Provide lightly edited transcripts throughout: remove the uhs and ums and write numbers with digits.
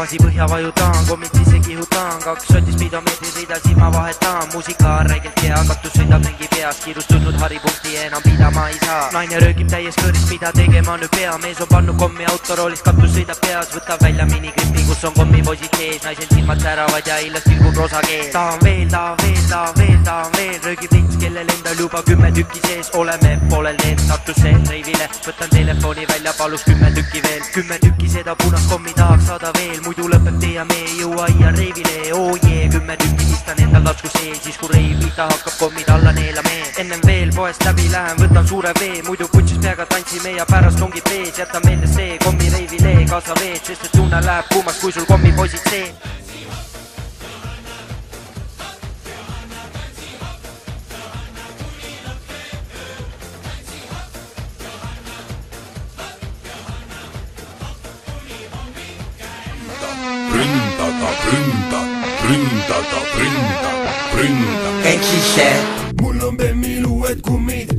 tagasi põhja vajutan, kommid ise kihutan, 2 sotis pidomeetri ridasid ma vahetan, muusika räigelt hea, katus sõidab ringi peas, kiirustundnud haripunkti enam pidama ei saa. Naine röögib täies kõõris, mida tegema nüüd pea, mees on pannud kommi autoroolis, katus sõidab peas, võtab välja minigripi, kus on kommipoisid ees, naisel silmad säravad ja illas tilgub roosa keel. Tahan veel, tahan veel, tahan veel, tahan veel, röögib lints, kellel endal juba 10 tükki sees, oleme poolel teel, sattus see reivile, võtan telefoni välja, palus 10 tükki veel, 10 tükki seda punast kommi tahaks saada veel, muidu lõpeb tee ja me ei jõua iia reivile, oo jee, 10 tükki istan endal tasku sees, siis kui reiv pihta hakkab kommid alla neelame, ennem veel poest läbi lähen, võtan suure vee, muidu putsis peaga tantsime ja pärast ongib vees, jäta meelde see kommi reivile, kaasa veed, sest et tunne läheb kuumaks, kui sul kommipoisid see. Bründa. Ehk siis see. Mul on Bemmil uued kummid.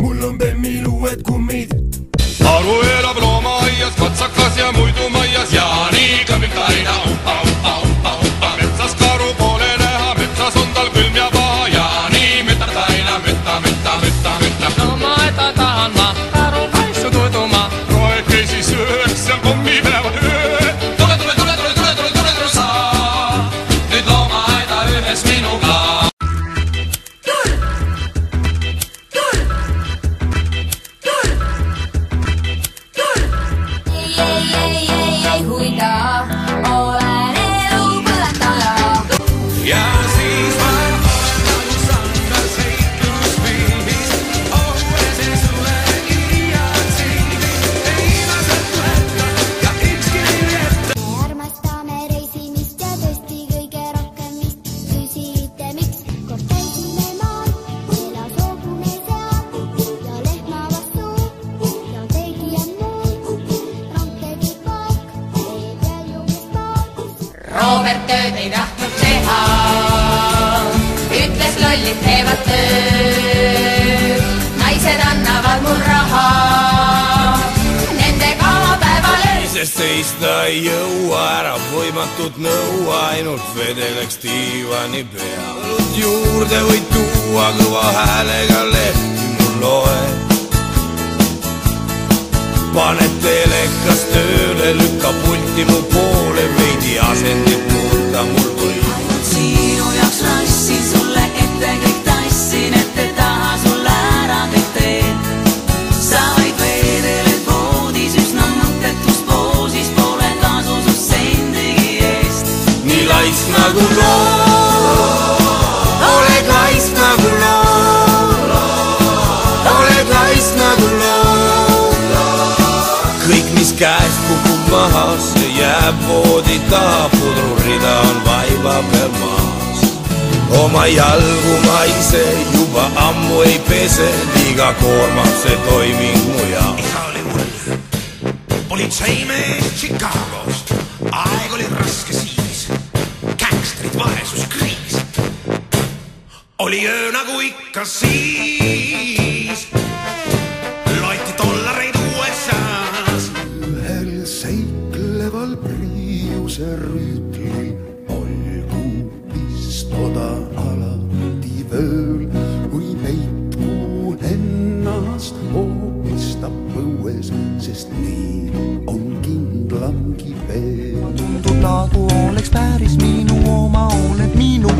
Mul on Bemmil uued kummid. Aru elab loomaaias, katsakas ja muidu maias ja nii kõmmib taina upa, upa, upa, upa. Metsas karu pole näha, metsas on tal külm ja paha ja nii mütab taina, mütta, mütta, mütta, mütta. Loomaeda tahan ma, karu haisu tuduma, roeke siis ööks seal kommipäevad öö. Robert tööd ei tahtnud teha, ütles lollid teevad tööd, naised annavad mul raha, nendega ma päevale. Sest seista ei jõua, ära võimatut nõua, ainult vedeleks diivani peal. Juurde võid tuua kõva häälega lehti mul loe. Paned telekas tööle, lükka pulti mu poole, veidi asendit muuta mul või. Ainult sinu jaoks lassin sulle ette kõik tassin, ette taha sulle ära kõik teed. Sa vaid veedeled voodis üsna mõttetus poosis, pole tasu su sendigi eest. Nii laisk nagu loo, oled laisk nagu loo, oled laisk nagu loo. Kõik, mis käest kukub maha, see jääb voodi taha, pudrurida on vaiba peal maas. Oma jalgu ma ise juba ammu ei pese, liiga koormab see toiming mu jaoks. Isa oli hull, politseimees Chicagost, aeg oli raske siis, gängstrid, vaesuskriis. Oli öö nagu ikka siis, loeti dollareid USA-s. Ühel seikleval Priuse rüütlil olgu istuda alati vööl, kui peitku ennast oopistab põues, sest nii on kindlamgi veel. Tundub nagu oleks päris minu oma, oled minu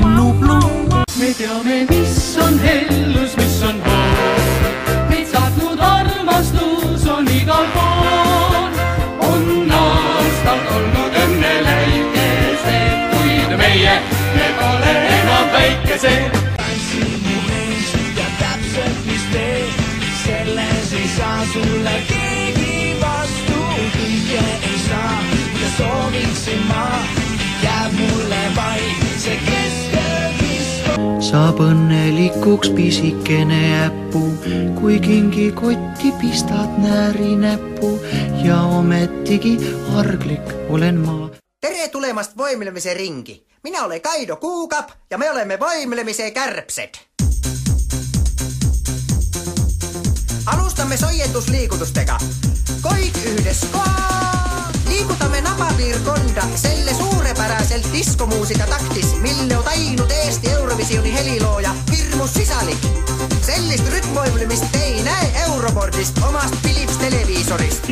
Nublu. Me teame, mis on hellus, mis on pool, meid saatnud armastus on igal pool. On aastalt olnud õnneläikesed, kuid meie, me pole enam väikesed. Tantsin mu mees ja täpselt mis teed, selles ei saa sulle keegi vastu. Kõike ei saa ja sooviksin ma, jääb mulle vaid see saab õnnelikuks pisikene äppu, kui kingikotti pistad nääri näppu ja ometigi arglik olen ma. Tere tulemast Võimlemise ringi. Minä olen Kaido Kuukap ja me olemme Võimlemise kärbsed. Alustamme soijentusliikutustega. Kõik yhdessä kohaan. Liikutamme napapiirkonda selle suurepäraselt diskomuusika taktis, mille on tainud Eesti Eurovisioni helilooja Hirmus Sisalik. Sellist rütmoivlimist ei näe Europordist omast Philips televiisorist.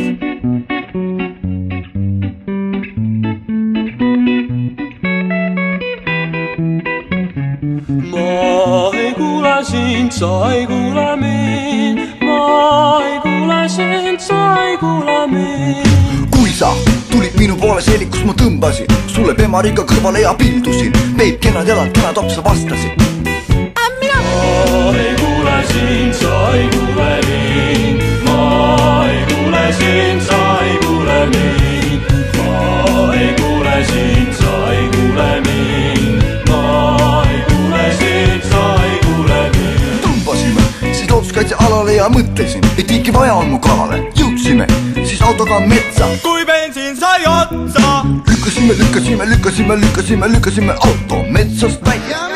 Ma ei kuule sind, sa ei kuule mind. Ma ei kuule sind, sa ei kuule mind. Kui sa tulid minu poole seelikus ma tõmbasin sulle pemariga kõrvale ja pildusin. Peib kenad jalad, kenad otsa vastasin. Ma ei kuule sind, sa ei kuule mind. Ma ei kuule sind, sa ei kuule mind. Ma ei kuule sind, sa ei kuule mind. Ma ei kuule sind, sa ei kuule mind. Tõmbasime siis looduskaitsealale ja mõtlesin, et ikka vaja on mu kalale. Jõudsime siis autoga metsa. Kui bensiin sai otsa, lükkasime auto metsast välja.